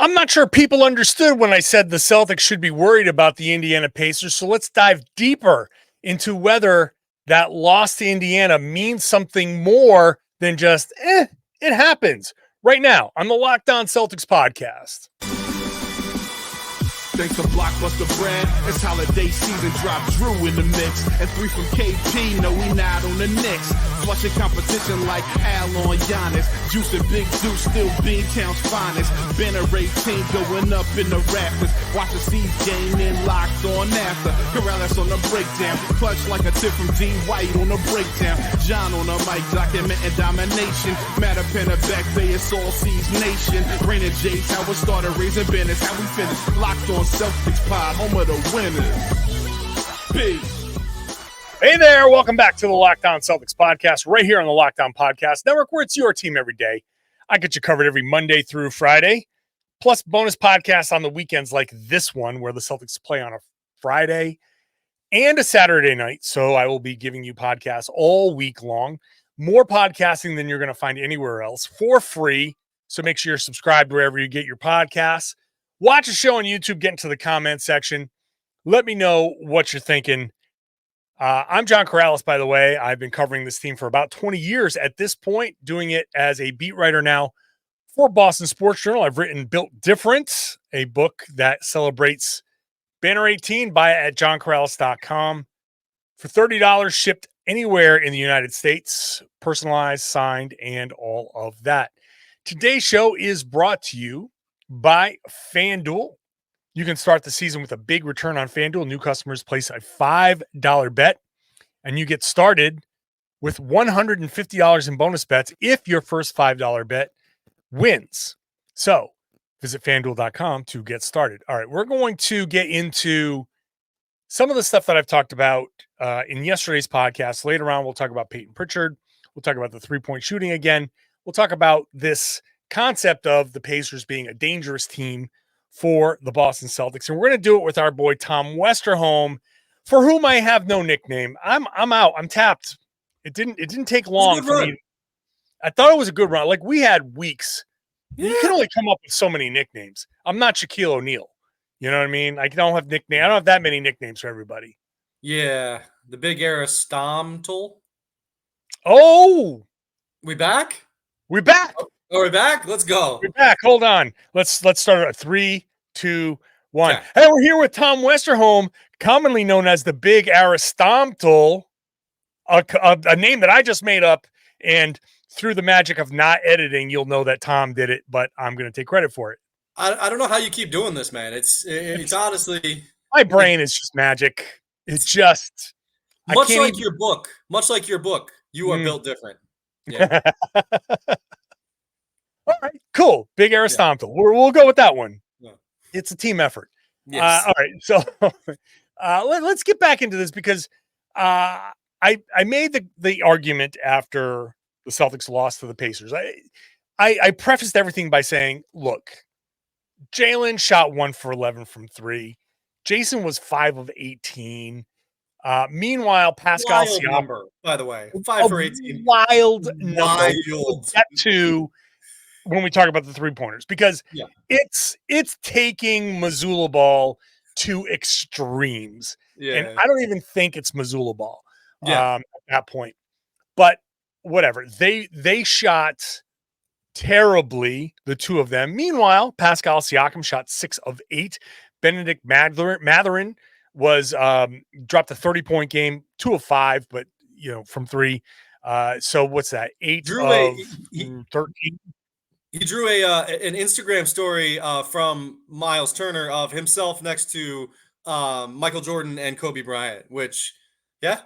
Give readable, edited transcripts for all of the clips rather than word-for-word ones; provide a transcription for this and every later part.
I'm not sure people understood when I said the Celtics should be worried about the Indiana Pacers. So let's dive deeper into whether that loss to Indiana means something more than just, it happens right now on the Locked On Celtics podcast. Thanks to Blockbuster brand, it's holiday season. Drop Drew in the mix, and 3 from KP. No, we not on the Knicks. Flushing competition like Al on Giannis. Juice and Big Zeus, still Beantown's finest. Banner 18 going up in the rafters. Watch the C's game in Locked On after. Karalis on the breakdown. Clutch like a tip from D. White on the breakdown. John on the mic, documenting domination. Matter pen a back bay, it's all C's nation. Rain and J's, how we started, raising banners, how we finish. Locked On Celtics pod, home of the winners. Peace. Hey there, welcome back to the Locked On Celtics podcast, right here on the Locked On Podcast Network, where it's your team every day. I get you covered every Monday through Friday, plus bonus podcasts on the weekends like this one, where the Celtics play on a Friday and a Saturday night. So I will be giving you podcasts all week long, more podcasting than you're going to find anywhere else for free. So make sure you're subscribed wherever you get your podcasts. Watch the show on YouTube, get into the comment section. Let me know what you're thinking. I'm John Karalis, by the way. I've been covering this team for about 20 years at this point, doing it as a beat writer now for Boston Sports Journal. I've written Built Different, a book that celebrates Banner 18. Buy it at johnkaralis.com for $30, shipped anywhere in the United States, personalized, signed, and all of that. Today's show is brought to you by FanDuel. You can start the season with a big return on FanDuel. New customers place a $5 bet, and you get started with $150 in bonus bets if your first $5 bet wins. So visit FanDuel.com to get started. All right, we're going to get into some of the stuff that I've talked about in yesterday's podcast. Later on, we'll talk about Payton Pritchard. We'll talk about the three-point shooting again. We'll talk about this concept of the Pacers being a dangerous team for the Boston Celtics. And we're going to do it with our boy, Tom Westerholm, for whom I have no nickname. I'm out. I'm tapped. It didn't take long for me. I thought it was a good run. Like, we had weeks. Yeah. You can only come up with so many nicknames. I'm not Shaquille O'Neal. You know what I mean? I don't have nicknames. I don't have that many nicknames for everybody. Yeah. The big era Stomtl. Oh, we back? We're back. Oh, we're back? Let's go. We're back. Hold on. Let's start at 3, 2, 1. Okay. Hey, we're here with Tom Westerholm, commonly known as the Big Aristotle, a name that I just made up. And through the magic of not editing, you'll know that Tom did it, but I'm going to take credit for it. I don't know how you keep doing this, man. It's honestly, my brain is just magic. It's just much like your book. Much like your book, you are built different. Yeah. All right, cool. Big Aristotle. Yeah. We'll go with that one. Yeah. It's a team effort. Yes. All right, so let's get back into this because I made the argument after the Celtics lost to the Pacers. I prefaced everything by saying, look, Jaylen shot 1 for 11 from 3. Jayson was 5 of 18. Meanwhile, Pascal Siakam, number, by the way, 5 for 18. Wild number. We'll get to when we talk about the three-pointers, because it's taking Mazzulla ball to extremes. Yeah. And I don't even think it's Mazzulla ball at that point. But whatever. They shot terribly, the two of them. Meanwhile, Pascal Siakam shot 6 of 8. Benedict Mathurin was dropped a 30-point game, 2 of 5, but from 3. So what's that? 8 of 13. He drew an Instagram story from Miles Turner of himself next to Michael Jordan and Kobe Bryant, which, yeah.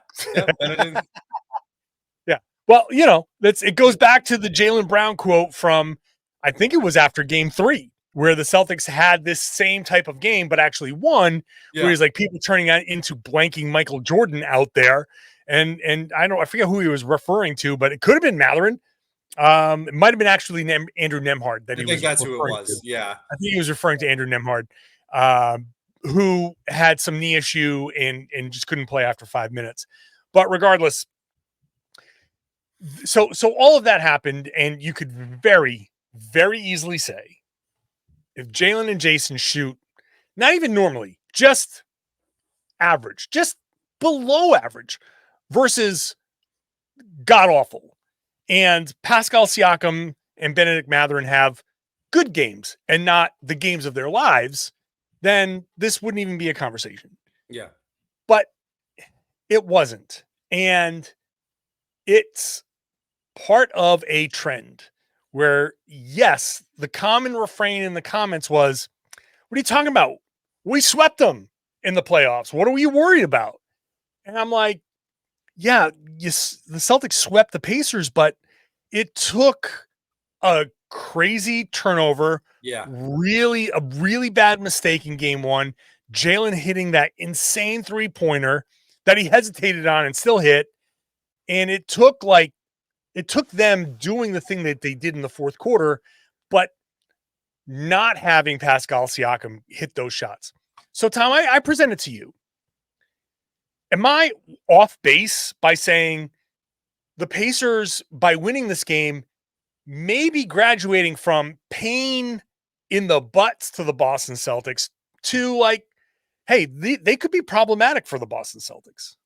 Well, it goes back to the Jaylen Brown quote from, I think it was after Game 3, where the Celtics had this same type of game, but actually won. Yeah. Where he's like, people turning into blanking Michael Jordan out there, and I forget who he was referring to, but it could have been Mathurin. It might have been actually Andrew Nembhard. I think that's who it was. Yeah. I think he was referring to Andrew Nembhard, who had some knee issue and just couldn't play after 5 minutes. But regardless, so all of that happened, and you could very, very easily say if Jaylen and Jayson shoot, not even normally, just average, just below average versus god awful, and Pascal Siakam and Benedict Mathurin have good games and not the games of their lives, then this wouldn't even be a conversation. Yeah. But it wasn't. And it's part of a trend where, yes, the common refrain in the comments was, what are you talking about? We swept them in the playoffs. What are you worried about? And I'm like, yeah, the Celtics swept the Pacers, but it took a crazy turnover. Yeah. A really bad mistake in game one. Jaylen hitting that insane 3-pointer that he hesitated on and still hit. And it took them doing the thing that they did in the fourth quarter, but not having Pascal Siakam hit those shots. So, Tom, I present it to you. Am I off base by saying the Pacers, by winning this game, maybe graduating from pain in the butts to the Boston Celtics to like, hey, they could be problematic for the Boston Celtics?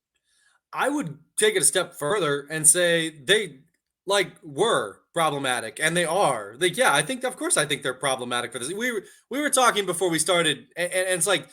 I would take it a step further and say they were problematic, and they are. I think, of course, I think they're problematic for this. We were talking before we started, and it's like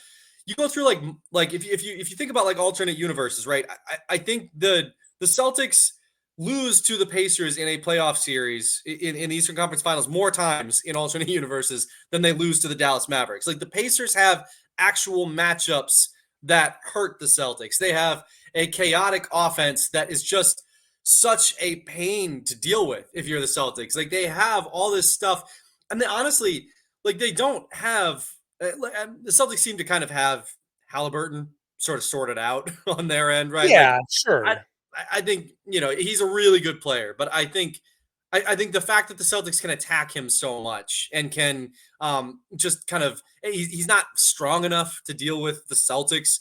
you go through like if you think about like alternate universes, right? I think the Celtics lose to the Pacers in a playoff series in the Eastern Conference Finals more times in alternate universes than they lose to the Dallas Mavericks. Like the Pacers have actual matchups that hurt the Celtics. They have a chaotic offense that is just such a pain to deal with if you're the Celtics. Like they have all this stuff, and they honestly, like they don't have the Celtics seem to kind of have Halliburton sort of sorted out on their end, right? Yeah, like, sure. I think, he's a really good player, but I think the fact that the Celtics can attack him so much and can just kind of he's not strong enough to deal with the Celtics.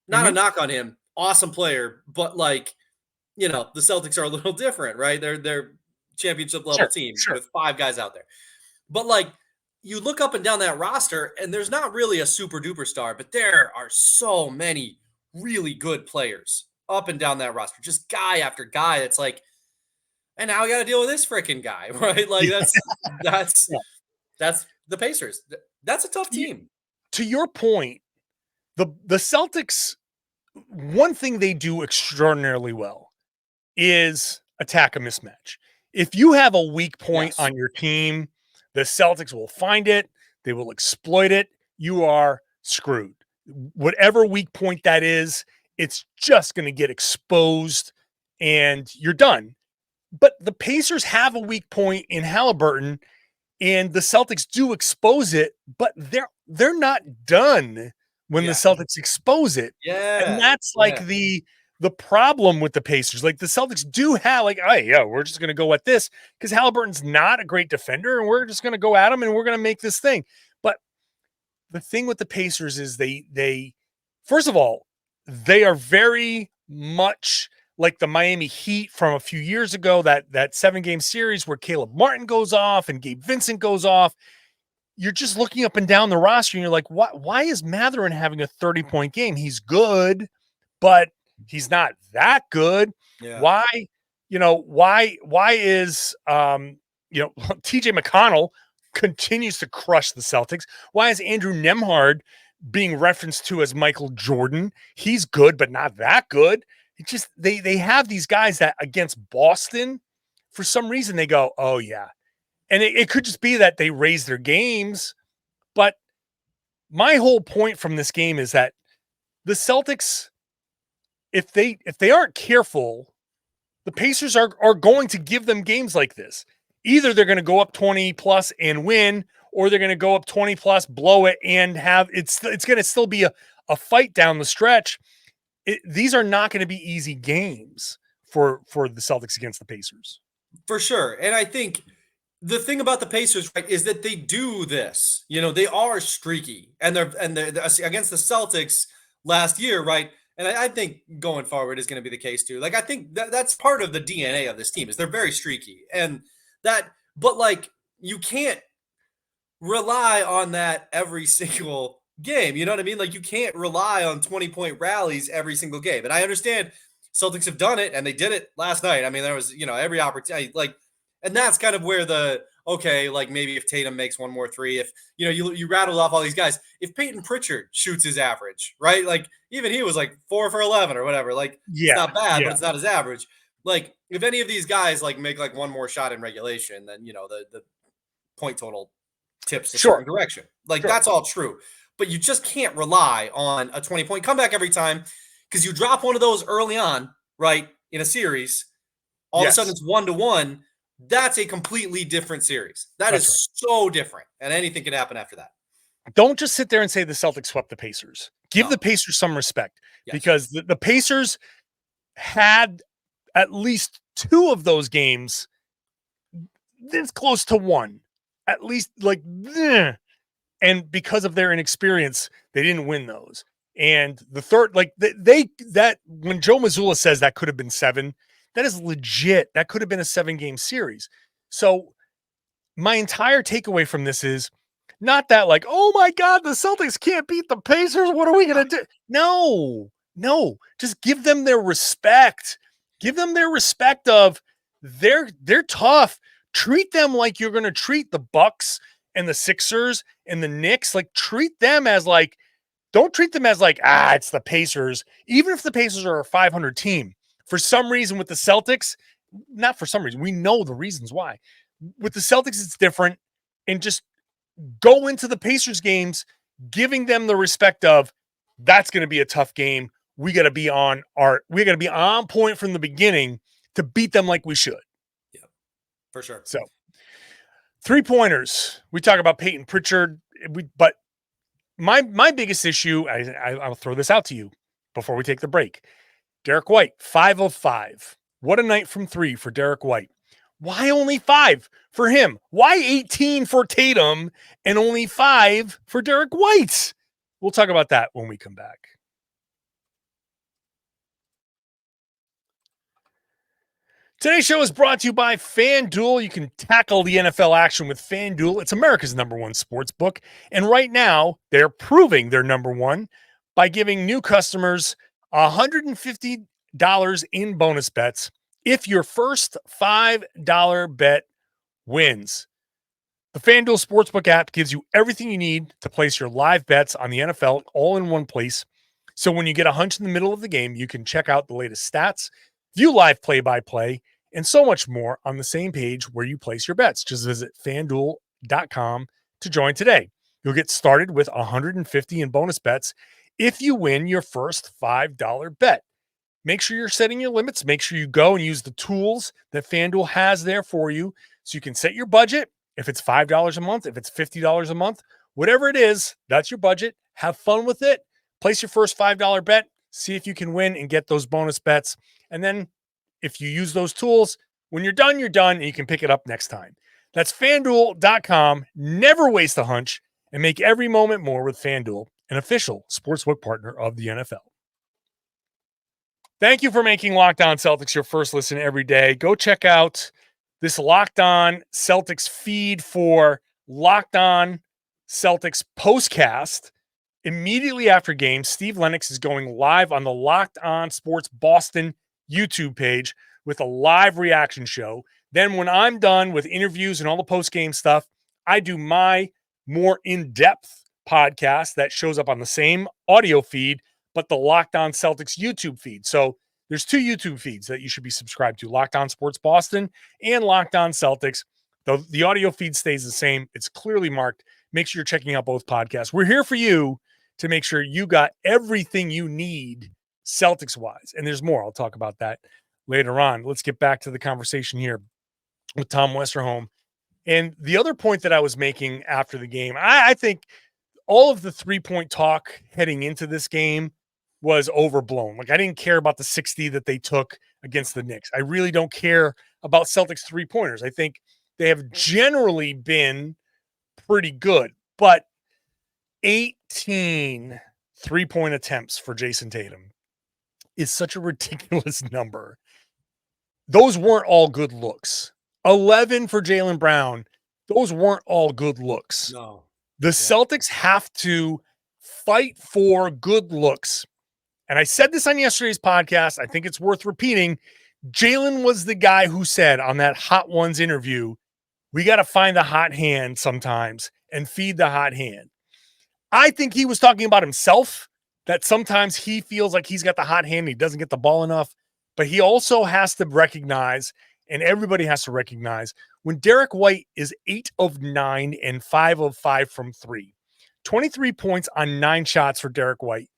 Not a knock on him, awesome player, but like the Celtics are a little different, right? They're championship level team with 5 guys out there, but like you look up and down that roster, and there's not really a super duper star, but there are so many really good players up and down that roster, just guy after guy. It's like, and now we got to deal with this freaking guy, right? Like that's the Pacers. That's a tough team. To your point, the Celtics, one thing they do extraordinarily well is attack a mismatch. If you have a weak point on your team, the Celtics will find it. They will exploit it. You are screwed. Whatever weak point that is, it's just going to get exposed and you're done. But the Pacers have a weak point in Halliburton, and the Celtics do expose it, but they're not done when the Celtics expose it. Yeah. And that's like the problem with the Pacers. Like the Celtics do have like, oh yeah, we're just going to go at this because Halliburton's not a great defender, and we're just going to go at him and we're going to make this thing. But the thing with the Pacers is they first of all, they are very much like the Miami Heat from a few years ago, that 7-game series where Caleb Martin goes off and Gabe Vincent goes off. You're just looking up and down the roster and you're like, why is Mathurin having a 30-point game? He's good, but he's not that good. Yeah. Why is TJ McConnell continues to crush the Celtics? Why is Andrew Nembhard being referenced to as Michael Jordan? He's good, but not that good. It's just they have these guys that against Boston, for some reason they go, oh yeah. And it could just be that they raise their games. But my whole point from this game is that the Celtics, if they aren't careful, the Pacers are going to give them games like this. Either they're going to go up 20 plus and win, or they're going to go up 20 plus, blow it, and have it's going to still be a fight down the stretch. These are not going to be easy games for the Celtics against the Pacers. For sure. And I think the thing about the Pacers, right, is that they do this. They are streaky, and they're against the Celtics last year, right? And I think going forward is going to be the case too. Like I think that's part of the DNA of this team is they're very streaky, and but like you can't rely on that every single game. You know what I mean? Like you can't rely on 20-point rallies every single game. And I understand Celtics have done it and they did it last night. I mean, there was, every opportunity and that's kind of where okay, like maybe if Tatum makes one more three, if you rattled off all these guys, if Payton Pritchard shoots his average, right? Like even he was like 4 for 11 or whatever. Like it's not bad, but it's not his average. Like if any of these guys like make like one more shot in regulation, then the point total tips a certain direction. Like that's all true. But you just can't rely on a 20-point comeback every time because you drop one of those early on, right, in a series, all of a sudden it's 1-1. That's a completely different series. That's so different. And anything can happen after that. Don't just sit there and say the Celtics swept the Pacers. Give the Pacers some respect because the Pacers had at least 2 of those games this close to 1. At least and because of their inexperience, they didn't win those. And the third, like that when Joe Mazzulla says that could have been 7, that is legit. That could have been a 7-game series. So my entire takeaway from this is not that like, oh my God, the Celtics can't beat the Pacers. What are we going to do? No, just give them their respect. Give them their respect of they're tough. Treat them like you're going to treat the Bucks and the Sixers and the Knicks. Like treat them as like, don't treat them as like, it's the Pacers. Even if the Pacers are a 500 team, for some reason with the Celtics, not for some reason, we know the reasons why. With the Celtics, it's different. And just go into the Pacers games, giving them the respect of that's going to be a tough game. We got to be on point from the beginning to beat them like we should. Yeah, for sure. So 3-pointers. We talk about Payton Pritchard, but my biggest issue, I'll throw this out to you before we take the break. Derrick White, 5 of 5. What a night from 3 for Derrick White. Why only 5 for him? Why 18 for Tatum and only 5 for Derrick White? We'll talk about that when we come back. Today's show is brought to you by FanDuel. You can tackle the NFL action with FanDuel. It's America's #1 sports book. And right now, they're proving they're #1 by giving new customers $150 in bonus bets if your first $5 bet wins. The FanDuel Sportsbook app gives you everything you need to place your live bets on the NFL all in one place. So when you get a hunch in the middle of the game, you can check out the latest stats, view live play-by-play, and so much more on the same page where you place your bets. Just visit FanDuel.com to join today. You'll get started with $150 in bonus bets if you win your first $5 bet. Make sure you're setting your limits. Make sure you go and use the tools that FanDuel has there for you so you can set your budget. If it's $5 a month, if it's $50 a month, whatever it is, that's your budget. Have fun with it. Place your first $5 bet. See if you can win and get those bonus bets. And then if you use those tools, when you're done, and you can pick it up next time. That's FanDuel.com. Never waste a hunch and make every moment more with FanDuel, an official sportsbook partner of the NFL. Thank you for making Locked On Celtics your first listen every day. Go check out this Locked On Celtics feed for Locked On Celtics postcast. Immediately after game, Steve Lennox is going live on the Locked On Sports Boston YouTube page with a live reaction show. Then when I'm done with interviews and all the post-game stuff, I do my more in-depth podcast that shows up on the same audio feed, but the Locked On Celtics YouTube feed. So there's 2 YouTube feeds that you should be subscribed to, Locked On Sports Boston and Locked On Celtics. The audio feed stays the same. It's clearly marked. Make sure you're checking out both podcasts. We're here for you to make sure you got everything you need Celtics-wise. And there's more. I'll talk about that later on. Let's get back to the conversation here with Tom Westerholm. And the other point that I was making after the game, I think all of the 3-point talk heading into this game was overblown. Like I didn't care about the 60 that they took against the Knicks. I really don't care about Celtics 3-pointers. I think they have generally been pretty good, but 18 3-point attempts for Jayson Tatum is such a ridiculous number. Those weren't all good looks. 11 for Jaylen Brown. those weren't all good looks. No. The Celtics have to fight for good looks. And I said this on yesterday's podcast. I think it's worth repeating. Jaylen was the guy who said on that Hot Ones interview, we got to find the hot hand sometimes and feed the hot hand. I think he was talking about himself, that sometimes he feels like he's got the hot hand and he doesn't get the ball enough. But he also has to recognize, and everybody has to recognize, when Derrick White is 8 of 9 and 5 of 5 from 3, 23 points on 9 shots for Derrick White.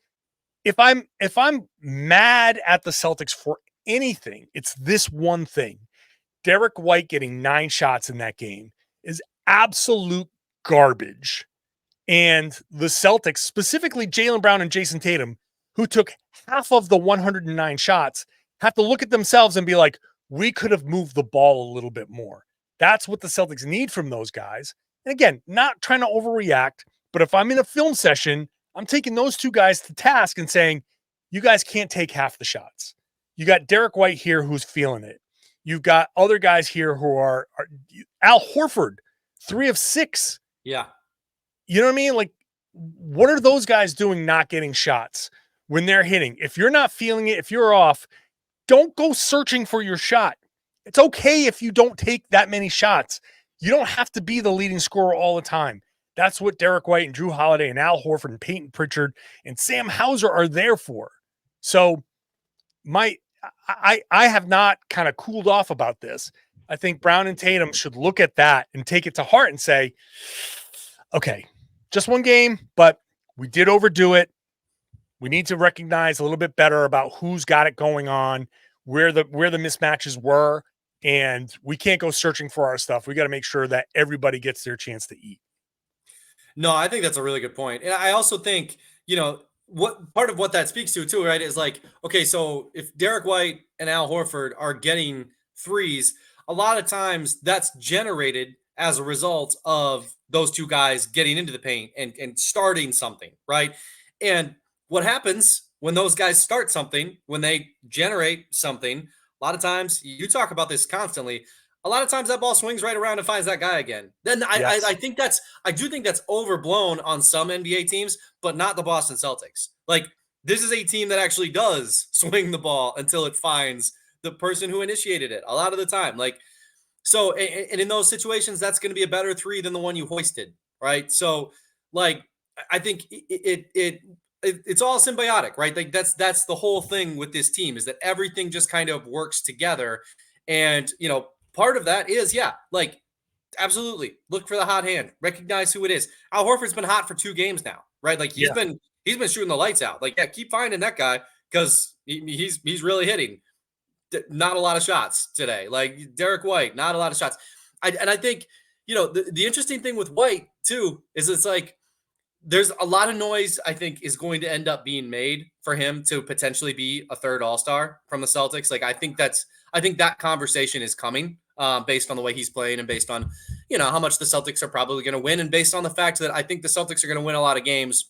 If I'm mad at the Celtics for anything, it's this one thing. Derrick White getting 9 shots in that game is absolute garbage. And the Celtics, specifically Jaylen Brown and Jayson Tatum, who took half of the 109 shots, have to look at themselves and be like, we could have moved the ball a little bit more. That's what the Celtics need from those guys. And again, not trying to overreact, but if I'm in a film session, I'm taking those two guys to task and saying, you guys can't take half the shots. You got Derrick White here who's feeling it. You've got other guys here who are Al Horford, 3 of 6. Yeah. You know what I mean? Like, what are those guys doing not getting shots when they're hitting? If you're not feeling it, if you're off, don't go searching for your shot. It's okay if you don't take that many shots. You don't have to be the leading scorer all the time. That's what Derrick White and Drew Holiday and Al Horford and Payton Pritchard and Sam Hauser are there for. So I have not kind of cooled off about this. I think Brown and Tatum should look at that and take it to heart and say, okay, just one game, but we did overdo it. We need to recognize a little bit better about who's got it going on, where the mismatches were, and we can't go searching for our stuff. We got to make sure that everybody gets their chance to eat. No, I think that's a really good point. And I also think, what part of what that speaks to too, right, is like, okay, so if Derrick White and Al Horford are getting threes, a lot of times that's generated as a result of those two guys getting into the paint and starting something, right? And what happens when those guys start something, when they generate something, a lot of times, you talk about this constantly, a lot of times that ball swings right around and finds that guy again. Then Yes. I do think that's overblown on some NBA teams, but not the Boston Celtics. Like, this is a team that actually does swing the ball until it finds the person who initiated it a lot of the time. Like, so, and in those situations, that's going to be a better three than the one you hoisted, right? So, like, I think it's all symbiotic, right? Like, that's the whole thing with this team, is that everything just kind of works together. And, part of that is, like, absolutely look for the hot hand, recognize who it is. Al Horford's been hot for 2 games now, right? Like, he's been shooting the lights out. Like, keep finding that guy, because he's really hitting. Not a lot of shots today. Like, Derrick White, not a lot of shots. I think, the interesting thing with White too is it's like there's a lot of noise I think is going to end up being made for him to potentially be a third All-Star from the Celtics. Like, I think that conversation is coming based on the way he's playing and based on, how much the Celtics are probably going to win, and based on the fact that I think the Celtics are going to win a lot of games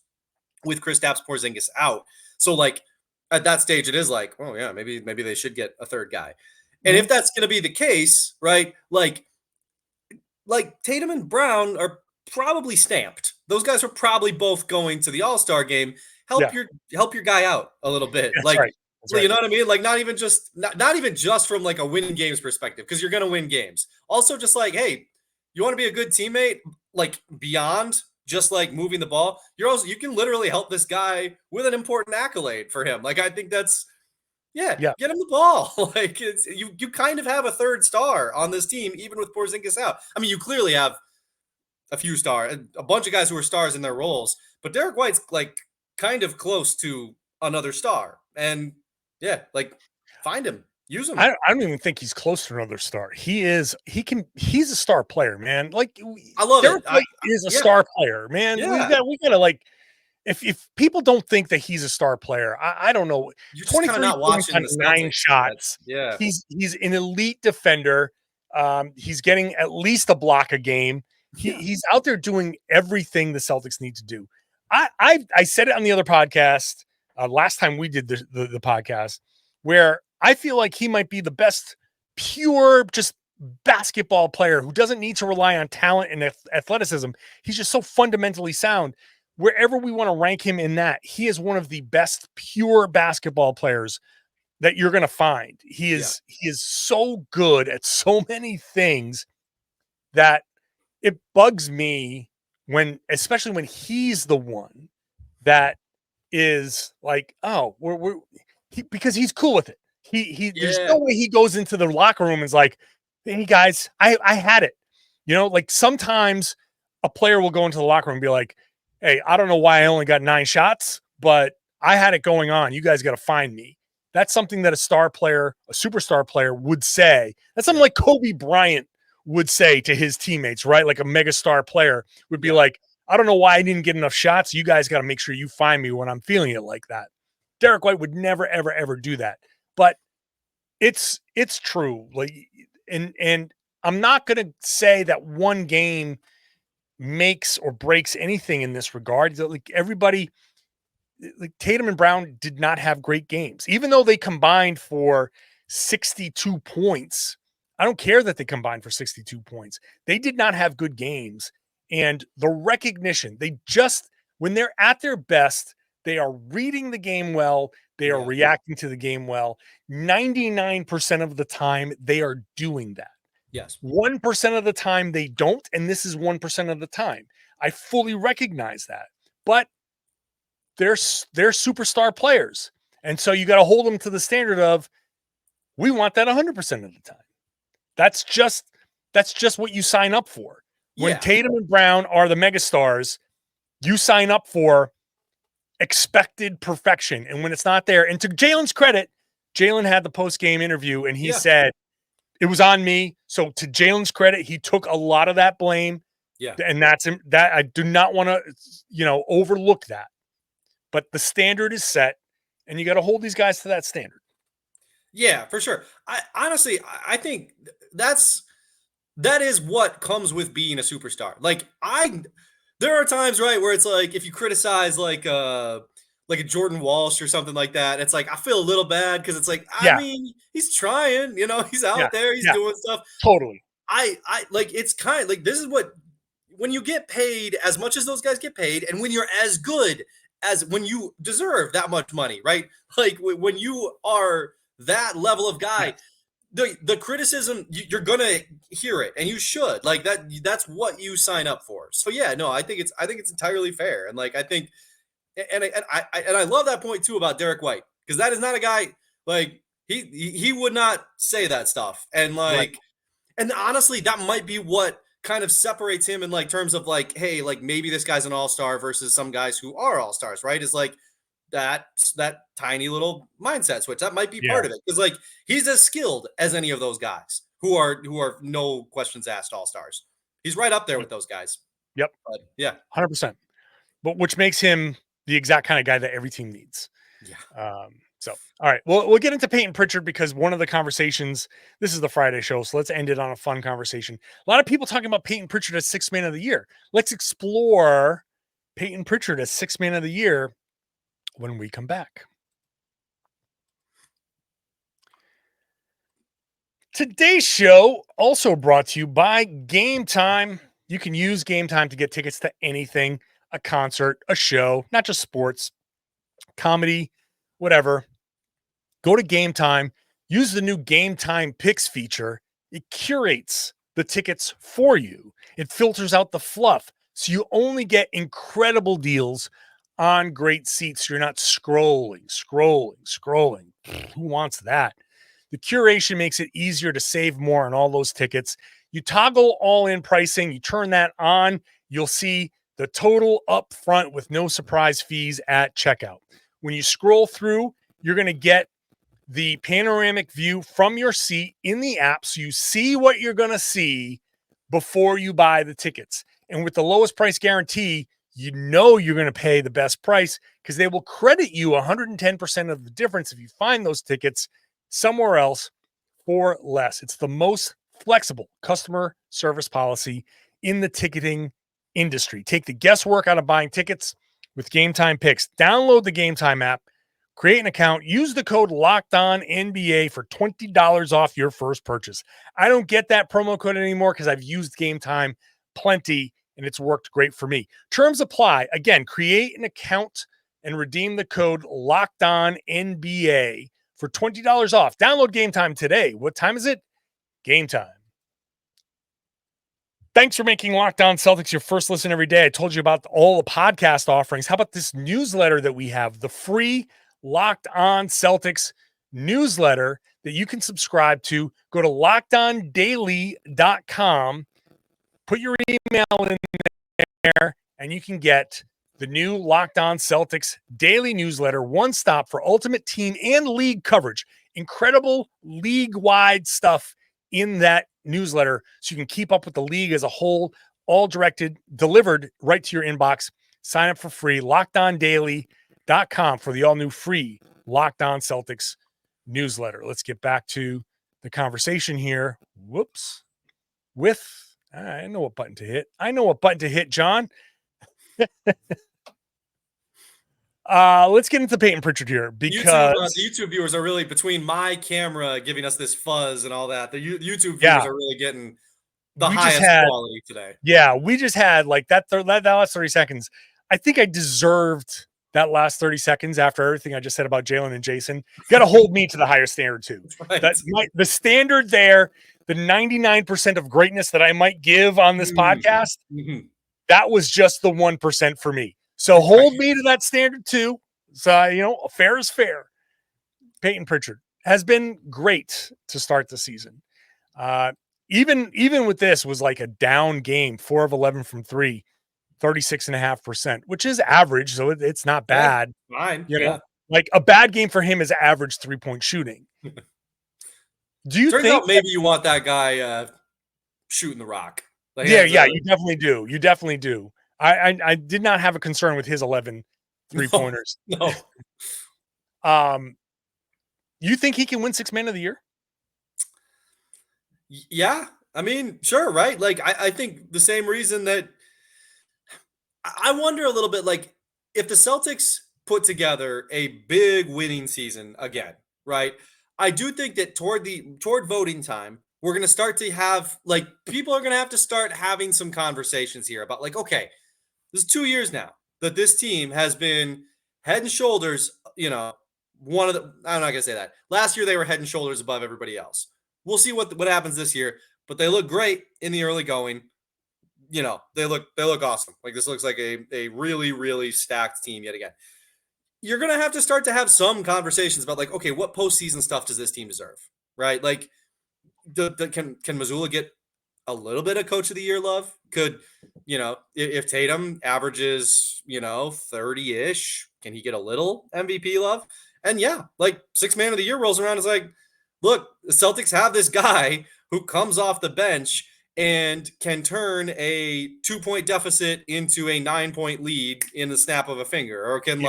with Kristaps Porzingis out. So, like, at that stage, it is like, oh yeah, maybe they should get a third guy. And if that's going to be the case, right? Like Tatum and Brown are probably stamped. Those guys are probably both going to the All-Star game. Help your guy out a little bit. That's like, right. You know what I mean? Like, not even just from like a winning games perspective, because you're going to win games. Also, just like, hey, you want to be a good teammate, like, beyond just like moving the ball, you can literally help this guy with an important accolade for him. Like, I think that's, get him the ball. Like, you kind of have a third star on this team, even with Porzingis out. I mean, you clearly have a bunch of guys who are stars in their roles, but Derrick White's like kind of close to another star. And like, find him. Use him. I don't even think he's close to another star. He's a star player, man. Like, I love Derrick it. White is a star player, man. Yeah. We gotta like, if people don't think that he's a star player, I don't know. You're just kind of not watching on 9 shots. Yeah. He's an elite defender. He's getting at least a block a game. He's out there doing everything the Celtics need to do. I said it on the other podcast last time we did the podcast, where I feel like he might be the best pure, just basketball player who doesn't need to rely on talent and athleticism. He's just so fundamentally sound. Wherever we want to rank him in that, he is one of the best pure basketball players that you're going to find. He is so good at so many things that it bugs me especially when he's the one that is like, oh, because he's cool with it. There's no way he goes into the locker room and is like, hey guys, I had it. Like sometimes a player will go into the locker room and be like, hey, I don't know why I only got 9 shots, but I had it going on. You guys got to find me. That's something that a superstar player would say. That's something like Kobe Bryant would say to his teammates, right? Like a megastar player would be like, I don't know why I didn't get enough shots. You guys got to make sure you find me when I'm feeling it like that. Derrick White would never, ever, ever do that. But it's true. Like, and I'm not going to say that one game makes or breaks anything in this regard. Like everybody, like Tatum and Brown did not have great games, even though they combined for 62 points. I don't care that they combined for 62 points. They did not have good games. And the recognition, when they're at their best, they are reading the game well. They are reacting to the game well. 99% of the time, they are doing that. Yes. 1% of the time, they don't. And this is 1% of the time. I fully recognize that. But they're superstar players. And so you got to hold them to the standard of, we want that 100% of the time. That's just what you sign up for. When Tatum and Brown are the megastars, you sign up for expected perfection. And when it's not there, and to Jaylen's credit, Jaylen had the post-game interview and he said, it was on me. So to Jaylen's credit, he took a lot of that blame. Yeah. And that I do not want to, overlook that. But the standard is set and you got to hold these guys to that standard. Yeah, for sure. I think that is what comes with being a superstar. Like there are times, right, where it's like if you criticize like a Jordan Walsh or something like that, it's like I feel a little bad because it's like I mean he's trying, he's out there, he's doing stuff. Totally. I like it's kind of like this is what when you get paid as much as those guys get paid, and when you're as good as when you deserve that much money, right? Like when you are that level of guy, the criticism you're gonna hear it, and you should like that. That's what you sign up for. So I think it's entirely fair, and like I think, and I love that point too about Derrick White, because that is not a guy like he would not say that stuff, and like, and honestly, that might be what kind of separates him in like terms of like, hey, like maybe this guy's an all-star versus some guys who are all-stars, right? Is like that tiny little mindset switch. That might be part of it. Because like he's as skilled as any of those guys who are no questions asked all-stars. He's right up there with those guys. Yep. But, 100%. But which makes him the exact kind of guy that every team needs. Yeah. So, all right, we'll get into Payton Pritchard because one of the conversations, this is the Friday show, so let's end it on a fun conversation. A lot of people talking about Payton Pritchard as 6th man of the year. Let's explore Payton Pritchard as 6th man of the year when we come back. Today's show also brought to you by Game Time. You can use Game Time to get tickets to anything, a concert, a show, not just sports, comedy, whatever. Go to Game Time, use the new Game Time Picks feature. It curates the tickets for you. It filters out the fluff, so you only get incredible deals on great seats. You're not scrolling. Who wants that? The curation makes it easier to save more on all those tickets. You toggle all-in pricing. You turn that on. You'll see the total up front with no surprise fees at checkout. When you scroll through, you're going to get the panoramic view from your seat in the app, so you see what you're going to see before you buy the tickets. And with the lowest price guarantee, you know you're going to pay the best price because they will credit you 110% of the difference if you find those tickets somewhere else for less. It's the most flexible customer service policy in the ticketing industry. Take the guesswork out of buying tickets with Game Time Picks. Download the Game Time app, Create an account. Use the code LOCKEDONNBA for $20 off your first purchase. I don't get that promo code anymore because I've used Game Time plenty, and it's worked great for me. Terms apply. Again, create an account and redeem the code LOCKEDONNBA for $20 off. Download Game Time today. What time is it? Game Time. Thanks for making Locked On Celtics your first listen every day. I told you about all the podcast offerings. How about this newsletter that we have, the free Locked On Celtics newsletter that you can subscribe to? Go to lockedondaily.com, put your email in there, and you can get the new Locked On Celtics daily newsletter, one stop for ultimate team and league coverage. Incredible league-wide stuff in that newsletter so you can keep up with the league as a whole, all delivered right to your inbox. Sign up for free, lockedondaily.com for the all-new free Locked On Celtics newsletter. Let's get back to the conversation here. Whoops. I know what button to hit. John. Let's get into Payton Pritchard here because the YouTube viewers are really, between my camera giving us this fuzz and all that, the YouTube viewers are really getting the highest quality today. Yeah, we just had like that last 30 seconds. I think I deserved that last 30 seconds after everything I just said about Jaylen and Jayson. You got to hold me to the higher standard too. Right. The standard there, the 99% of greatness that I might give on this podcast, that was just the 1% for me. So hold me to that standard too. So, fair is fair. Payton Pritchard has been great to start the season. Even with this was like a down game, 4 of 11 from 3, 36.5%, which is average. So it's not bad. Fine. Like a bad game for him is average 3-point shooting. Do you Turns think out maybe you want that guy shooting the rock? Like, you definitely do. You definitely do. I did not have a concern with his 11 3-pointers. No. You think he can win Sixth Man of the Year? Yeah. I mean, sure, right? Like, I think the same reason that I wonder a little bit, like, if the Celtics put together a big winning season again, right? I do think that toward voting time, we're going to start to have, like, people are going to have to start having some conversations here about, like, okay, this is 2 years now that this team has been head and shoulders, one of the, I'm not going to say that. Last year, they were head and shoulders above everybody else. We'll see what happens this year, but they look great in the early going. They look awesome. Like, this looks like a really, really stacked team yet again. You're going to have to have some conversations about, like, okay, what postseason stuff does this team deserve, right? Like, can Mazzulla get a little bit of Coach of the Year love? Could, if Tatum averages, 30-ish, can he get a little MVP love? And yeah, like, Sixth Man of the Year rolls around. It's like, look, the Celtics have this guy who comes off the bench and can turn a 2-point deficit into a 9-point lead in the snap of a finger, or can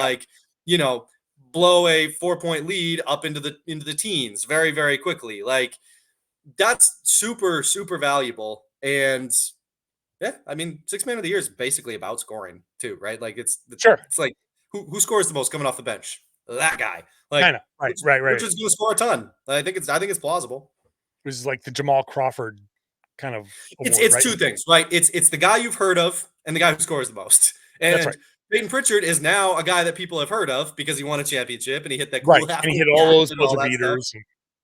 blow a 4-point lead up into the teens very, very quickly. Like, that's super, super valuable. And yeah, I mean, Sixth Man of the Year is basically about scoring too, right? Like, it's like who scores the most coming off the bench? That guy. Like, I know. Right. Which is going to score a ton. I think it's plausible. It was like the Jamal Crawford kind of award, it's right? Two things, right? It's the guy you've heard of and the guy who scores the most. And that's right. Payton Pritchard is now a guy that people have heard of because he won a championship and he hit that cool and he hit all those buzzer beaters.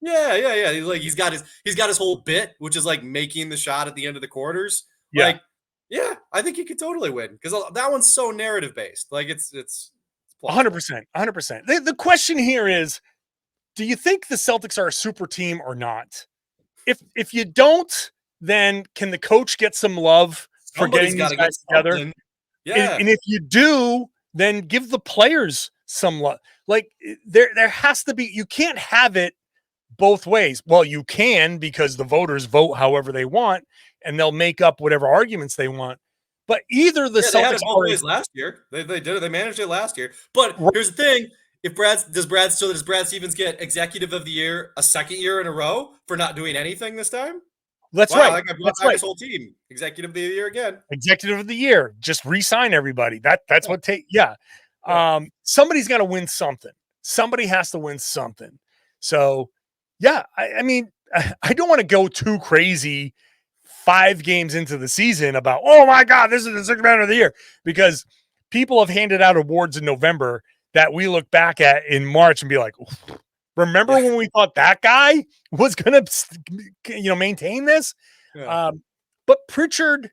Yeah. He's got his whole bit, which is like making the shot at the end of the quarters. Yeah. Like, yeah, I think he could totally win because that one's so narrative based. Like, it's 100%. The question here is, do you think the Celtics are a super team or not? If you don't, then can the coach get some love for getting these guys together? Yeah. And if you do, then give the players some love. Like, there has to be, you can't have it both ways. Well, you can, because the voters vote however they want and they'll make up whatever arguments they want. But either the Celtics had both ways last year. They did it. They managed it last year. But here's the thing: does Brad Stevens get Executive of the Year a second year in a row for not doing anything this time? That's right. Like, I brought back his whole team. Executive of the Year again. Executive of the Year. Just re-sign everybody. That's what take. Yeah. Somebody's got to win something. Somebody has to win something. So, yeah, I mean, I don't want to go too crazy 5 games into the season about, oh my God, this is the sixth man of the year, because people have handed out awards in November that we look back at in March and be like, remember when we thought that guy was going to, maintain this? Yeah. But Pritchard,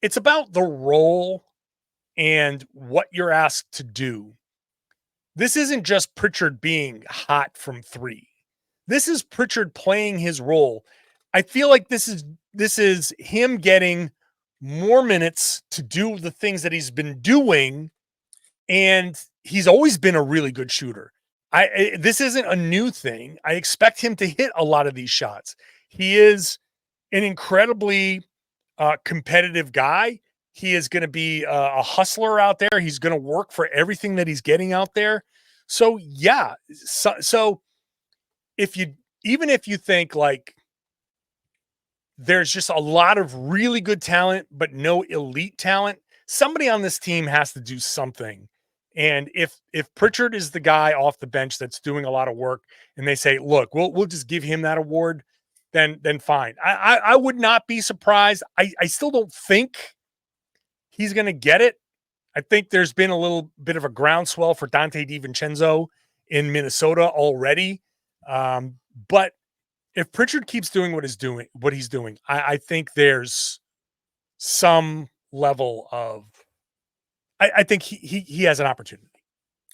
it's about the role and what you're asked to do. This isn't just Pritchard being hot from 3. This is Pritchard playing his role. I feel like this is him getting more minutes to do the things that he's been doing, and he's always been a really good shooter. This isn't a new thing. I expect him to hit a lot of these shots. He is an incredibly competitive guy. He is going to be a hustler out there. He's going to work for everything that he's getting out there. So yeah. So if you think like there's just a lot of really good talent, but no elite talent, somebody on this team has to do something. And if Pritchard is the guy off the bench that's doing a lot of work, and they say, look, we'll just give him that award, then fine. I would not be surprised. I still don't think he's going to get it. I think there's been a little bit of a groundswell for Dante DiVincenzo in Minnesota already. But if Pritchard keeps doing what he's doing, I think there's some level of, I think he has an opportunity.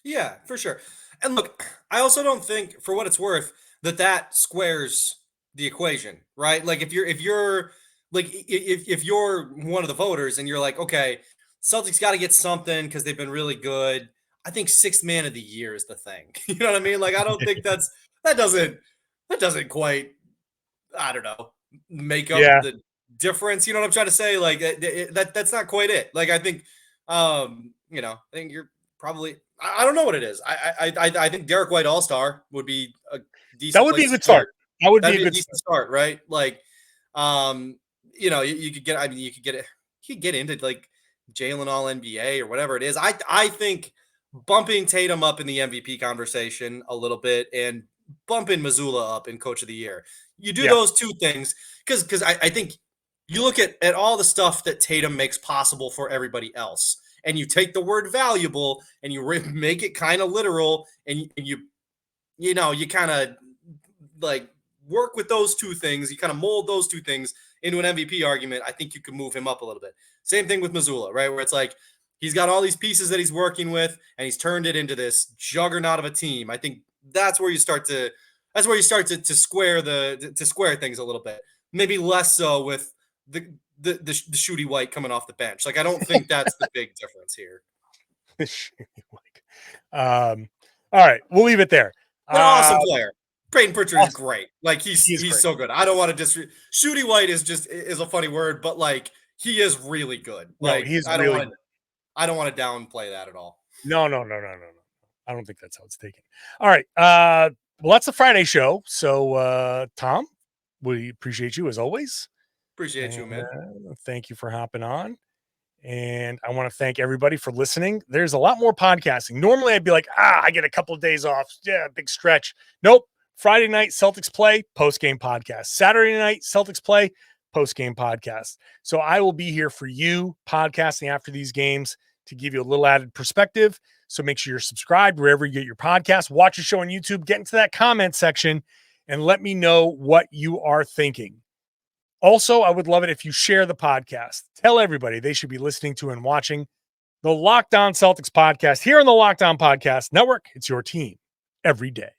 Yeah, for sure. And look, I also don't think, for what it's worth, that squares the equation, right? Like if you're one of the voters and you're like, okay, Celtics got to get something because they've been really good. I think sixth man of the year is the thing. You know what I mean? Like, I don't think that doesn't quite, I don't know, make up the difference. You know what I'm trying to say? Like that's not quite it. Like, I think, I think you're probably, I don't know what it is. I think Derrick White All-Star would be a decent. That would be a good start. That would be a good decent start, right? Like, you could get. I mean, you could get into like Jaylen All NBA or whatever it is. I think bumping Tatum up in the MVP conversation a little bit and bumping Mazzulla up in Coach of the Year. You do those two things because I think you look at all the stuff that Tatum makes possible for everybody else, and you take the word valuable and you make it kind of literal, and you kind of like work with those two things. You kind of mold those two things into an MVP argument. I think you can move him up a little bit. Same thing with Mazzulla, right? Where it's like he's got all these pieces that he's working with, and he's turned it into this juggernaut of a team. I think that's where you start to square things a little bit. Maybe less so with the Shooty White coming off the bench. Like, I don't think that's the big difference here. All right, we'll leave it there. An awesome player. Payton Pritchard is great. Like, he's so good. I don't want to Shooty White is a funny word, but like, he is really good. Like, I don't want to downplay that at all. No. I don't think that's how it's taken. All right. Well, that's the Friday show. So, Tom, we appreciate you as always. Appreciate you, man. Thank you for hopping on. And I want to thank everybody for listening. There's a lot more podcasting. Normally I'd be like, I get a couple of days off. Yeah, big stretch. Nope. Friday night, Celtics play, post-game podcast. Saturday night, Celtics play, post-game podcast. So I will be here for you podcasting after these games to give you a little added perspective. So make sure you're subscribed wherever you get your podcast. Watch the show on YouTube. Get into that comment section and let me know what you are thinking. Also, I would love it if you share the podcast. Tell everybody they should be listening to and watching the Locked On Celtics podcast here on the Locked On Podcast Network. It's your team every day.